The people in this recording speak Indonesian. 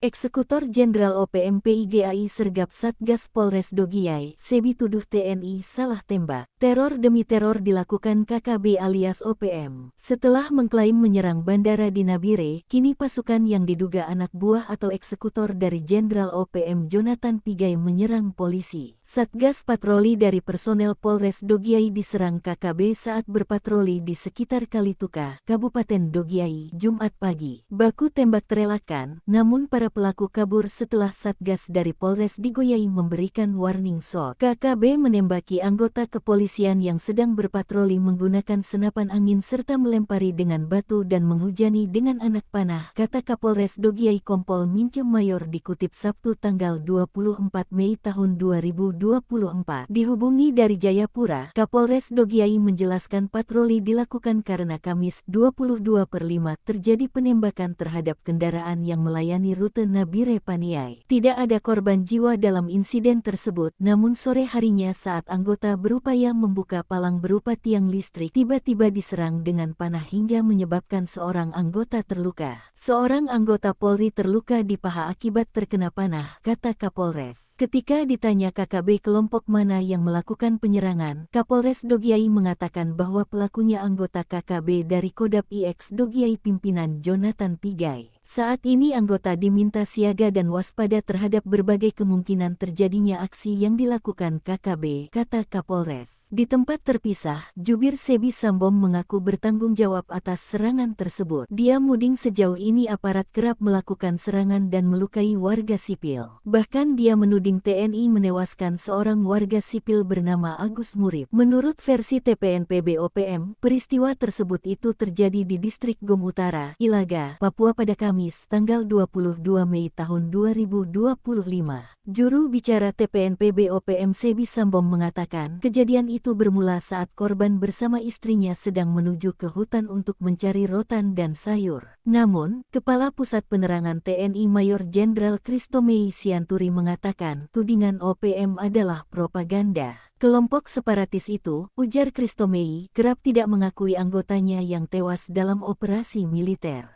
Eksekutor Jenderal OPM PIGAI sergap Satgas Polres Dogiay, Sebi tuduh TNI salah tembak. Teror demi teror dilakukan KKB alias OPM. Setelah mengklaim menyerang bandara di Nabire, kini pasukan yang diduga anak buah atau eksekutor dari Jenderal OPM Jonathan Pigai menyerang polisi. Satgas patroli dari personel Polres Dogiay diserang KKB saat berpatroli di sekitar Kalituka, Kabupaten Dogiay, Jumat pagi. Baku tembak terelakkan, namun para pelaku kabur setelah Satgas dari Polres Digoyai memberikan warning shot. KKB menembaki anggota kepolisian yang sedang berpatroli menggunakan senapan angin serta melempari dengan batu dan menghujani dengan anak panah, kata Kapolres Dogiay Kompol Mince Mayor dikutip Sabtu tanggal 24 Mei tahun 2024. Dihubungi dari Jayapura, Kapolres Dogiay menjelaskan patroli dilakukan karena Kamis 22/5 terjadi penembakan terhadap kendaraan yang melayani rute Nabire Paniai. Tidak ada korban jiwa dalam insiden tersebut, namun sore harinya saat anggota berupaya membuka palang berupa tiang listrik, tiba-tiba diserang dengan panah hingga menyebabkan seorang anggota terluka. Seorang anggota Polri terluka di paha akibat terkena panah, kata Kapolres. Ketika ditanya KKB kelompok mana yang melakukan penyerangan, Kapolres Dogiay mengatakan bahwa pelakunya anggota KKB dari Kodap IX Dogiay pimpinan Jonathan Pigai. Saat ini anggota diminta siaga dan waspada terhadap berbagai kemungkinan terjadinya aksi yang dilakukan KKB, kata Kapolres. Di tempat terpisah, Jubir Sebi Sambom mengaku bertanggung jawab atas serangan tersebut. Dia muding sejauh ini aparat kerap melakukan serangan dan melukai warga sipil. Bahkan dia menuding TNI menewaskan seorang warga sipil bernama Agus Murib. Menurut versi TPNPB OPM, peristiwa tersebut itu terjadi di distrik Gom Utara, Ilaga, Papua pada Kamis, tanggal 22 Mei tahun 2025. Juru bicara TPNPB OPM Sebi Sambom mengatakan, kejadian itu bermula saat korban bersama istrinya sedang menuju ke hutan untuk mencari rotan dan sayur. Namun, Kepala Pusat Penerangan TNI Mayor Jenderal Kristomei Sianturi mengatakan, tudingan OPM adalah propaganda. Kelompok separatis itu, ujar Kristomei, kerap tidak mengakui anggotanya yang tewas dalam operasi militer.